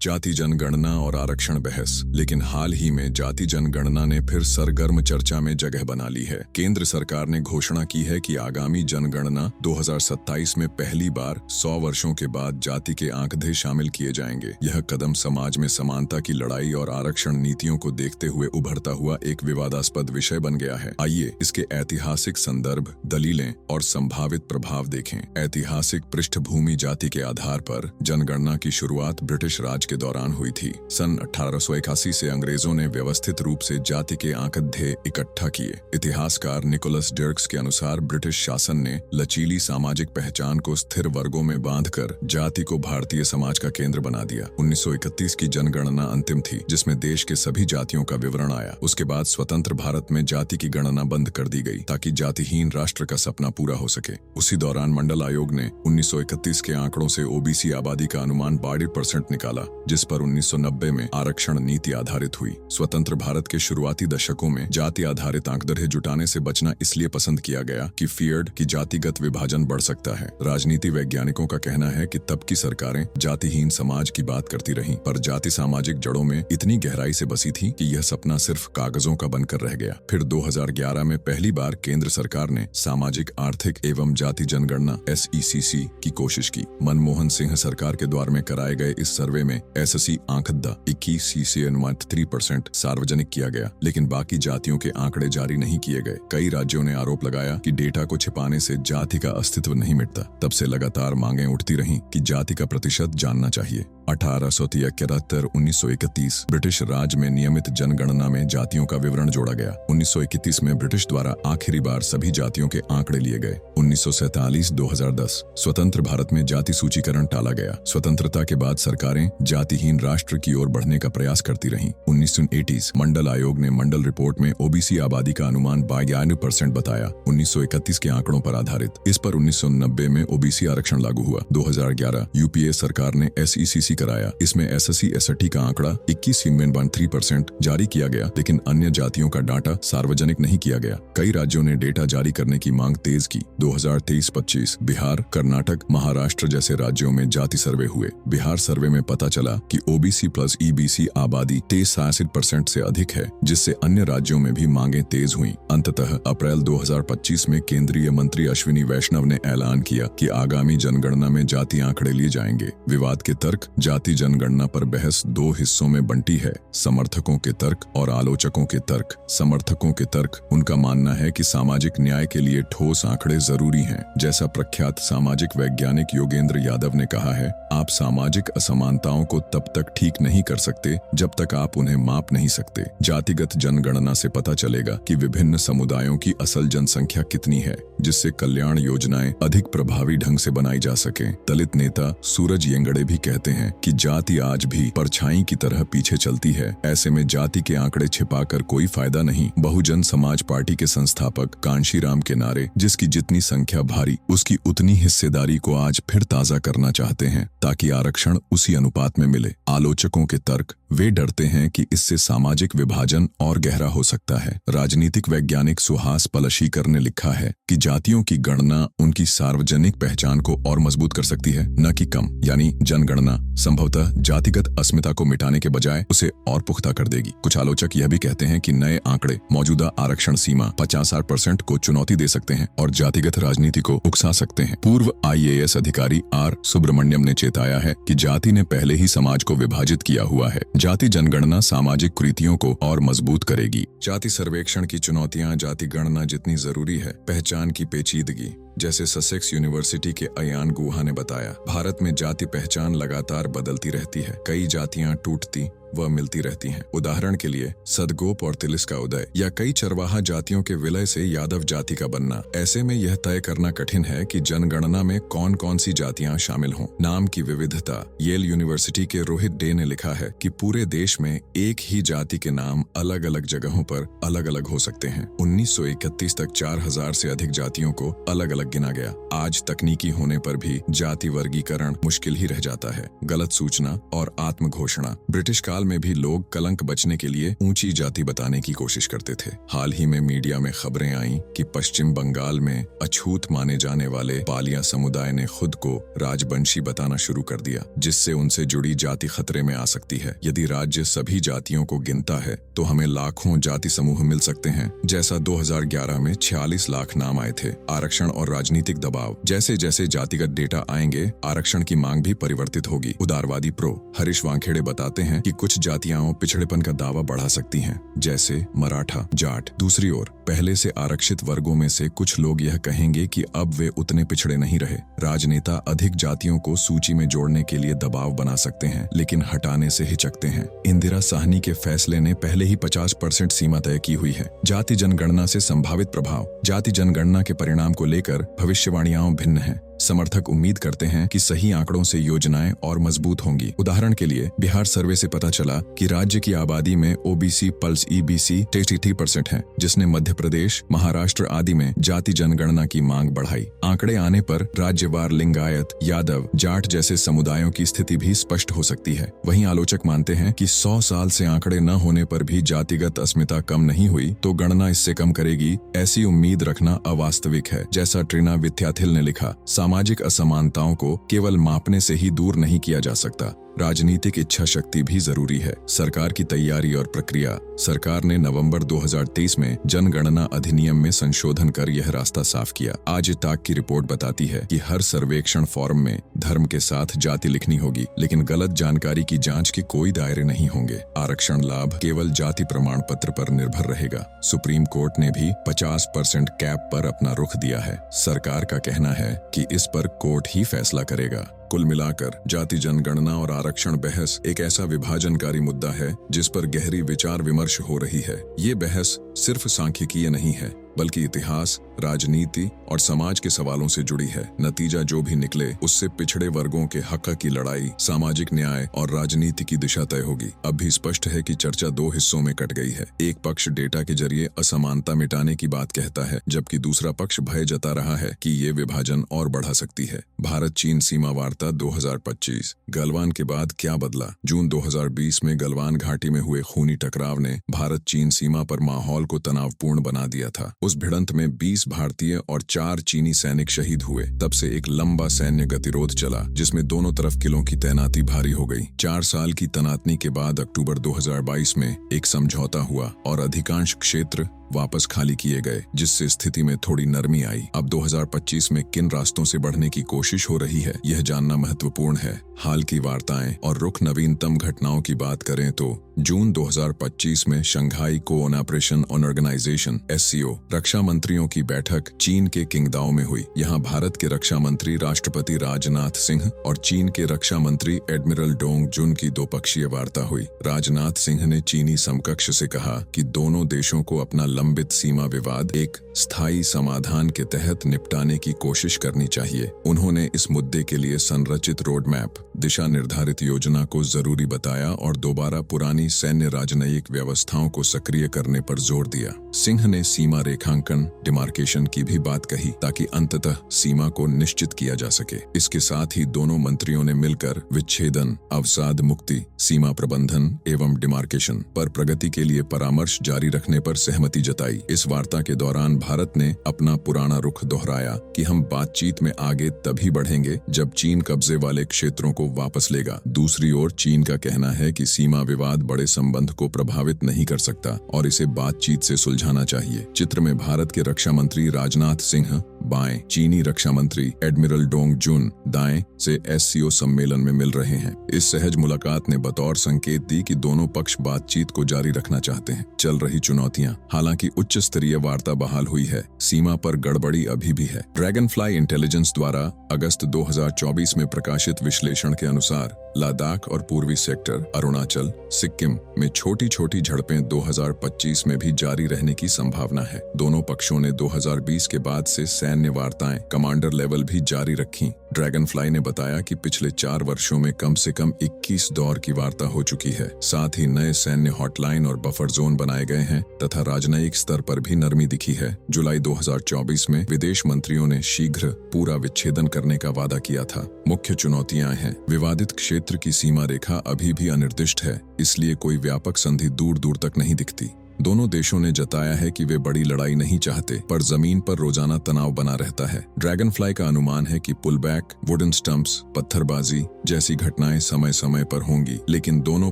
जाति जनगणना और आरक्षण बहस। लेकिन हाल ही में जाति जनगणना ने फिर सरगर्म चर्चा में जगह बना ली है। केंद्र सरकार ने घोषणा की है कि आगामी जनगणना 2027 में पहली बार 100 वर्षों के बाद जाति के आंकड़े शामिल किए जाएंगे। यह कदम समाज में समानता की लड़ाई और आरक्षण नीतियों को देखते हुए उभरता हुआ एक विवादास्पद विषय बन गया है। आइए इसके ऐतिहासिक संदर्भ, दलीलें और संभावित प्रभाव देखें। ऐतिहासिक पृष्ठभूमि। जाति के आधार पर जनगणना की शुरुआत ब्रिटिश राज के दौरान हुई थी। सन 1881 से अंग्रेजों ने व्यवस्थित रूप से जाति के आंकड़े इकट्ठा किए। इतिहासकार निकोलस डर्क्स के अनुसार ब्रिटिश शासन ने लचीली सामाजिक पहचान को स्थिर वर्गों में बांधकर जाति को भारतीय समाज का केंद्र बना दिया। 1931 की जनगणना अंतिम थी, जिसमें देश के सभी जातियों का विवरण आया। उसके बाद स्वतंत्र भारत में जाति की गणना बंद कर दी गई ताकि जातिहीन राष्ट्र का सपना पूरा हो सके। उसी दौरान मंडल आयोग ने 1931 के आंकड़ों से ओबीसी आबादी का अनुमान 12% निकाला, जिस पर 1990 में आरक्षण नीति आधारित हुई। स्वतंत्र भारत के शुरुआती दशकों में जाति आधारित आंकड़े जुटाने से बचना इसलिए पसंद किया गया कि फियर्ड की जातिगत विभाजन बढ़ सकता है। राजनीति वैज्ञानिकों का कहना है कि तब की सरकारें जातिहीन समाज की बात करती रहीं, पर जाति सामाजिक जड़ों में इतनी गहराई से बसी थी कि यह सपना सिर्फ कागजों का बनकर रह गया। फिर 2011 में पहली बार केंद्र सरकार ने सामाजिक, आर्थिक एवं जाति जनगणना SECC की कोशिश की। मनमोहन सिंह सरकार के द्वार में कराए गए इस सर्वे में SSC आंकड़ा 21.3% सार्वजनिक किया गया, लेकिन बाकी जातियों के आंकड़े जारी नहीं किए गए। कई राज्यों ने आरोप लगाया कि डेटा को छिपाने से जाति का अस्तित्व नहीं मिटता। तब से लगातार मांगें उठती रहीं कि जाति का प्रतिशत जानना चाहिए। 1873-1931 ब्रिटिश राज में नियमित जनगणना में जातियों का विवरण जोड़ा गया। 1931 में ब्रिटिश द्वारा आखिरी बार सभी जातियों के आंकड़े लिए गए। 1947-2010 स्वतंत्र भारत में जाति सूचीकरण टाला गया। स्वतंत्रता के बाद सरकारें जातिहीन राष्ट्र की ओर बढ़ने का प्रयास करती रहीं। 1980 मंडल आयोग ने मंडल रिपोर्ट में ओबीसी आबादी का अनुमान 92% बताया, 1931 के आंकड़ों पर आधारित। इस पर 1990 में ओबीसी आरक्षण लागू हुआ। 2011 यूपीए सरकार ने SECC कराया। इसमें SSC ST का आंकड़ा 21.3% जारी किया गया, लेकिन अन्य जातियों का डाटा सार्वजनिक नहीं किया गया। कई राज्यों ने डेटा जारी करने की मांग तेज की। 2023-25 बिहार, कर्नाटक, महाराष्ट्र जैसे राज्यों में जाति सर्वे हुए। बिहार सर्वे में पता चला कि OBC प्लस EBC आबादी 63% से अधिक है, जिससे अन्य राज्यों में भी मांगें तेज हुई। अंततः अप्रैल 2025 में केंद्रीय मंत्री अश्विनी वैष्णव ने ऐलान किया कि आगामी जनगणना में जाति आंकड़े लिए जाएंगे। विवाद के तर्क। जाति जनगणना पर बहस दो हिस्सों में बंटी है, समर्थकों के तर्क और आलोचकों के तर्क। समर्थकों के तर्क। उनका मानना है कि सामाजिक न्याय के लिए ठोस आंकड़े जरूरी हैं। जैसा प्रख्यात सामाजिक वैज्ञानिक योगेंद्र यादव ने कहा है, आप सामाजिक असमानताओं को तब तक ठीक नहीं कर सकते जब तक आप उन्हें माप नहीं सकते। जातिगत जनगणना से पता चलेगा कि विभिन्न समुदायों की असल जनसंख्या कितनी है, जिससे कल्याण योजनाएं अधिक प्रभावी ढंग से बनाई जा सके। दलित नेता सूरज येंगड़े भी कहते हैं कि जाति आज भी परछाई की तरह पीछे चलती है। ऐसे में जाति के आंकड़े छिपाकर कोई फायदा नहीं। बहुजन समाज पार्टी के संस्थापक कांशीराम के नारे, जिसकी जितनी संख्या भारी उसकी उतनी हिस्सेदारी को आज फिर ताजा करना चाहते हैं, ताकि आरक्षण उसी अनुपात में मिले। आलोचकों के तर्क। वे डरते हैं कि इससे सामाजिक विभाजन और गहरा हो सकता है। राजनीतिक वैज्ञानिक सुहास पलशीकर ने लिखा है कि जातियों की गणना उनकी सार्वजनिक पहचान को और मजबूत कर सकती है, न कि कम। यानी जनगणना संभवतः जातिगत अस्मिता को मिटाने के बजाय उसे और पुख्ता कर देगी। कुछ आलोचक यह भी कहते हैं कि नए आंकड़े मौजूदा आरक्षण सीमा 50% को चुनौती दे सकते हैं और जातिगत राजनीति को उकसा सकते हैं। पूर्व IAS अधिकारी R सुब्रमण्यम ने चेताया है कि जाति ने पहले ही समाज को विभाजित किया हुआ है। जाति जनगणना सामाजिक कुरीतियों को और मजबूत करेगी। जाति सर्वेक्षण की चुनौतियां। जाति गणना जितनी जरूरी है, पहचान की पेचीदगी। जैसे ससेक्स यूनिवर्सिटी के अयान गुहा ने बताया, भारत में जाति पहचान लगातार बदलती रहती है। कई जातियां टूटती व मिलती रहती हैं। उदाहरण के लिए सदगोप और तिलिस का उदय, या कई चरवाहा जातियों के विलय से यादव जाति का बनना। ऐसे में यह तय करना कठिन है कि जनगणना में कौन कौन सी जातियां शामिल हों। नाम की विविधता। येल यूनिवर्सिटी के रोहित डे ने लिखा है कि पूरे देश में एक ही जाति के नाम अलग अलग जगहों पर अलग अलग हो सकते हैं। 1931 तक 4000 से अधिक जातियों को अलग अलग गिना गया। आज तकनीकी होने पर भी जाति वर्गीकरण मुश्किल ही रह जाता है। गलत सूचना और आत्म घोषणा। ब्रिटिश काल बंगाल में भी लोग कलंक बचने के लिए ऊंची जाति बताने की कोशिश करते थे। हाल ही में मीडिया में खबरें आईं कि पश्चिम बंगाल में अछूत माने जाने वाले पालिया समुदाय ने खुद को राजवंशी बताना शुरू कर दिया, जिससे उनसे जुड़ी जाति खतरे में आ सकती है। यदि राज्य सभी जातियों को गिनता है तो हमें लाखों जाति समूह मिल सकते हैं, जैसा 2011 में 46 लाख नाम आए थे। आरक्षण और राजनीतिक दबाव। जैसे जैसे जातिगत डेटा आएंगे, आरक्षण की मांग भी परिवर्तित होगी। उदारवादी प्रो हरीश वानखेड़े बताते हैं कि कुछ जातियां पिछड़ेपन का दावा बढ़ा सकती हैं, जैसे मराठा, जाट। दूसरी ओर पहले से आरक्षित वर्गों में से कुछ लोग यह कहेंगे कि अब वे उतने पिछड़े नहीं रहे। राजनेता अधिक जातियों को सूची में जोड़ने के लिए दबाव बना सकते हैं, लेकिन हटाने से हिचकते हैं। इंदिरा साहनी के फैसले ने पहले ही 50% सीमा तय की हुई है। जाति जनगणना से संभावित प्रभाव। जाति जनगणना के परिणाम को लेकर भविष्यवाणियां भिन्न हैं। समर्थक उम्मीद करते हैं कि सही आंकड़ों से योजनाएं और मजबूत होंगी। उदाहरण के लिए बिहार सर्वे से पता चला कि राज्य की आबादी में ओबीसी पल्स ईबीसी 33% है, जिसने मध्य प्रदेश, महाराष्ट्र आदि में जाति जनगणना की मांग बढ़ाई। आंकड़े आने पर राज्यवार लिंगायत, यादव, जाट जैसे समुदायों की स्थिति भी स्पष्ट हो सकती है। वहीं आलोचक मानते हैं कि 100 साल से आंकड़े न होने पर भी जातिगत अस्मिता कम नहीं हुई तो गणना इससे कम करेगी। ऐसी उम्मीद रखना अवास्तविक है। जैसा ट्रिना विद्याथिल ने लिखा, सामाजिक असमानताओं को केवल मापने से ही दूर नहीं किया जा सकता, राजनीतिक इच्छा शक्ति भी जरूरी है। सरकार की तैयारी और प्रक्रिया। सरकार ने नवंबर 2023 में जनगणना अधिनियम में संशोधन कर यह रास्ता साफ किया। आज तक की रिपोर्ट बताती है कि हर सर्वेक्षण फॉर्म में धर्म के साथ जाति लिखनी होगी, लेकिन गलत जानकारी की जांच के कोई दायरे नहीं होंगे। आरक्षण लाभ केवल जाति प्रमाण पत्र पर निर्भर रहेगा। सुप्रीम कोर्ट ने भी 50% कैप पर अपना रुख दिया है। सरकार का कहना है कि इस पर कोर्ट ही फैसला करेगा। कुल मिलाकर जाति जनगणना और आरक्षण बहस एक ऐसा विभाजनकारी मुद्दा है जिस पर गहरी विचार विमर्श हो रही है। ये बहस सिर्फ सांख्यिकीय नहीं है, बल्कि इतिहास, राजनीति और समाज के सवालों से जुड़ी है। नतीजा जो भी निकले, उससे पिछड़े वर्गों के हक की लड़ाई, सामाजिक न्याय और राजनीति की दिशा तय होगी। अब भी स्पष्ट है कि चर्चा दो हिस्सों में कट गई है। एक पक्ष डेटा के जरिए असमानता मिटाने की बात कहता है, जबकि दूसरा पक्ष भय जता रहा है कि ये विभाजन और बढ़ा सकती है। भारत चीन सीमा वार्ता 2025। गलवान के बाद क्या बदला? जून 2020 में गलवान घाटी में हुए खूनी टकराव ने भारत चीन सीमा पर माहौल को तनावपूर्ण बना दिया था। उस भिड़ंत में 20 भारतीय और 4 चीनी सैनिक शहीद हुए। तब से एक लंबा सैन्य गतिरोध चला, जिसमें दोनों तरफ किलों की तैनाती भारी हो गई। 4 साल की तनातनी के बाद अक्टूबर 2022 में एक समझौता हुआ और अधिकांश क्षेत्र वापस खाली किए गए, जिससे स्थिति में थोड़ी नरमी आई। अब 2025 में किन रास्तों से बढ़ने की कोशिश हो रही है, यह जानना महत्वपूर्ण है। हाल की वार्ताएं और रुख नवीनतम घटनाओं की बात करें तो जून 2025 में शंघाई कोऑपरेशन ऑर्गेनाइजेशन (SCO) रक्षा मंत्रियों की बैठक चीन के किंगदाओ में हुई। यहां भारत के रक्षा मंत्री राष्ट्रपति राजनाथ सिंह और चीन के रक्षा मंत्री एडमिरल डोंग जुन की द्विपक्षीय वार्ता हुई। राजनाथ सिंह ने चीनी समकक्ष से कहा कि दोनों देशों को अपना लंबित सीमा विवाद एक स्थायी समाधान के तहत निपटाने की कोशिश करनी चाहिए। उन्होंने इस मुद्दे के लिए संरचित रोड मैप, दिशा निर्धारित योजना को जरूरी बताया और दोबारा पुरानी सैन्य राजनयिक व्यवस्थाओं को सक्रिय करने पर जोर दिया। सिंह ने सीमा रेखांकन डिमार्केशन की भी बात कही, ताकि अंततः सीमा को निश्चित किया जा सके। इसके साथ ही दोनों मंत्रियों ने मिलकर विच्छेदन, अवसाद मुक्ति, सीमा प्रबंधन एवं डिमार्केशन पर प्रगति के लिए परामर्श जारी रखने पर सहमति जताई। इस वार्ता के दौरान भारत ने अपना पुराना रुख दोहराया कि हम बातचीत में आगे तभी बढ़ेंगे जब चीन कब्जे वाले क्षेत्रों को वापस लेगा। दूसरी ओर चीन का कहना है कि सीमा विवाद बड़े संबंध को प्रभावित नहीं कर सकता और इसे बातचीत से सुलझाना चाहिए। चित्र में भारत के रक्षा मंत्री राजनाथ सिंह बाएं, चीनी रक्षा मंत्री एडमिरल डोंग जुन दाएं से SCO सम्मेलन में मिल रहे हैं। इस सहज मुलाकात ने बतौर संकेत दी कि दोनों पक्ष बातचीत को जारी रखना चाहते हैं। चल रही चुनौतियां। हालांकि उच्च स्तरीय वार्ता बहाल हुई है, सीमा पर गड़बड़ी अभी भी है। ड्रैगन फ्लाई इंटेलिजेंस द्वारा अगस्त 2024 में प्रकाशित विश्लेषण के अनुसार लद्दाख और पूर्वी सेक्टर, अरुणाचल, सिक्किम में छोटी छोटी झड़पें 2025 में भी जारी रहने की संभावना है। दोनों पक्षों ने 2020 के बाद से सैन्य वार्ताएं कमांडर लेवल भी जारी रखी। ड्रैगनफ्लाई ने बताया कि पिछले 4 वर्षों में कम से कम 21 दौर की वार्ता हो चुकी है। साथ ही नए सैन्य हॉटलाइन और बफर जोन बनाए गए हैं तथा राजनयिक स्तर पर भी नरमी दिखी है। जुलाई 2024 में विदेश मंत्रियों ने शीघ्र पूरा विच्छेदन करने का वादा किया था। मुख्य चुनौतियां हैं, विवादित क्षेत्र की सीमा रेखा अभी भी अनिर्दिष्ट है, इसलिए कोई व्यापक संधि दूर दूर तक नहीं दिखती। दोनों देशों ने जताया है कि वे बड़ी लड़ाई नहीं चाहते, पर जमीन पर रोजाना तनाव बना रहता है। ड्रैगनफ्लाई का अनुमान है कि पुलबैक, वुडन स्टंप्स, पत्थरबाजी जैसी घटनाएं समय समय पर होंगी, लेकिन दोनों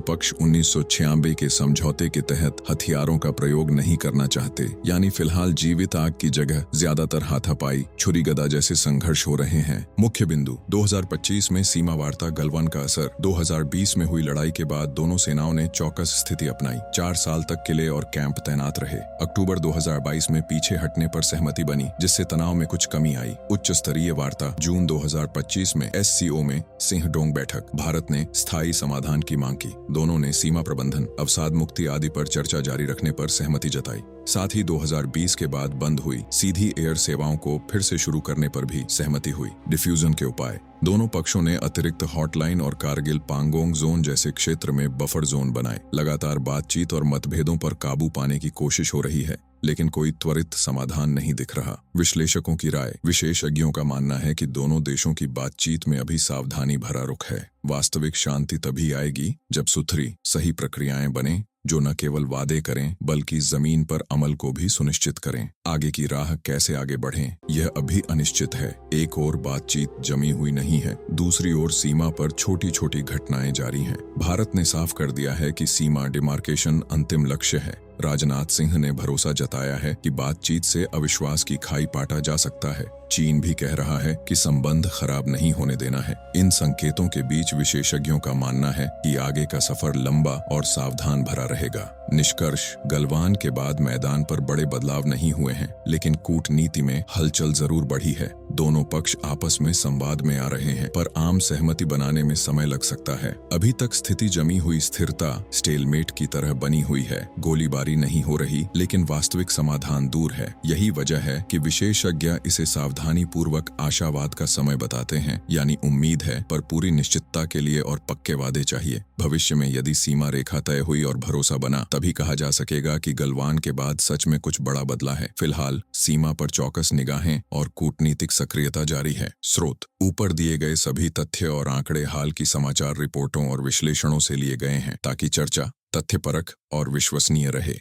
पक्ष 1996 के समझौते के तहत हथियारों का प्रयोग नहीं करना चाहते। यानी फिलहाल जीवित आग की जगह ज्यादातर हाथापाई, छुरी गदा जैसे संघर्ष हो रहे हैं। मुख्य बिंदु 2025 में सीमा वार्ता गलवान का असर। 2020 में हुई लड़ाई के बाद दोनों सेनाओं ने चौकस स्थिति अपनाई। 4 साल तक किले और कैंप तैनात रहे। अक्टूबर 2022 में पीछे हटने पर सहमति बनी, जिससे तनाव में कुछ कमी आई। उच्च स्तरीय वार्ता जून 2025 में SCO में सिंहडोंग बैठक। भारत ने स्थायी समाधान की मांग की। दोनों ने सीमा प्रबंधन, अवसाद मुक्ति आदि पर चर्चा जारी रखने पर सहमति जताई। साथ ही 2020 के बाद बंद हुई सीधी एयर सेवाओं को फिर से शुरू करने पर भी सहमति हुई। डिफ्यूजन के उपाय, दोनों पक्षों ने अतिरिक्त हॉटलाइन और कारगिल पांगोंग जोन जैसे क्षेत्र में बफर जोन बनाए। लगातार बातचीत और मतभेदों पर काबू पाने की कोशिश हो रही है, लेकिन कोई त्वरित समाधान नहीं दिख रहा। विश्लेषकों की राय, विशेषज्ञों का मानना है कि दोनों देशों की बातचीत में अभी सावधानी भरा रुख है। वास्तविक शांति तभी आएगी जब सुथरी, सही प्रक्रियाएं बने जो न केवल वादे करें बल्कि जमीन पर अमल को भी सुनिश्चित करें। आगे की राह कैसे आगे बढ़ें, यह अभी अनिश्चित है। एक ओर बातचीत जमी हुई नहीं है, दूसरी ओर सीमा पर छोटी छोटी घटनाएं जारी हैं। भारत ने साफ कर दिया है कि सीमा डिमार्केशन अंतिम लक्ष्य है। राजनाथ सिंह ने भरोसा जताया है कि बातचीत से अविश्वास की खाई पाटा जा सकता है। चीन भी कह रहा है कि संबंध खराब नहीं होने देना है। इन संकेतों के बीच विशेषज्ञों का मानना है कि आगे का सफर लंबा और सावधान भरा रहेगा। निष्कर्ष, गलवान के बाद मैदान पर बड़े बदलाव नहीं हुए हैं, लेकिन कूटनीति में हलचल जरूर बढ़ी है। दोनों पक्ष आपस में संवाद में आ रहे हैं, पर आम सहमति बनाने में समय लग सकता है। अभी तक स्थिति जमी हुई स्थिरता स्टेलमेट की तरह बनी हुई है। गोलीबारी नहीं हो रही, लेकिन वास्तविक समाधान दूर है। यही वजह है कि विशेषज्ञ इसे सावधानी पूर्वक आशावाद का समय बताते हैं। यानी उम्मीद है, पर पूरी निश्चितता के लिए और पक्के वादे चाहिए। भविष्य में यदि सीमा रेखा तय हुई और भरोसा बना, तभी कहा जा सकेगा कि गलवान के बाद सच में कुछ बड़ा बदला है। फिलहाल सीमा पर चौकस निगाहें और कूटनीतिक सक्रियता जारी है। स्रोत, ऊपर दिए गए सभी तथ्य और आंकड़े हाल की समाचार रिपोर्टों और विश्लेषणों से लिए गए हैं, ताकि चर्चा तथ्यपरक और विश्वसनीय रहे।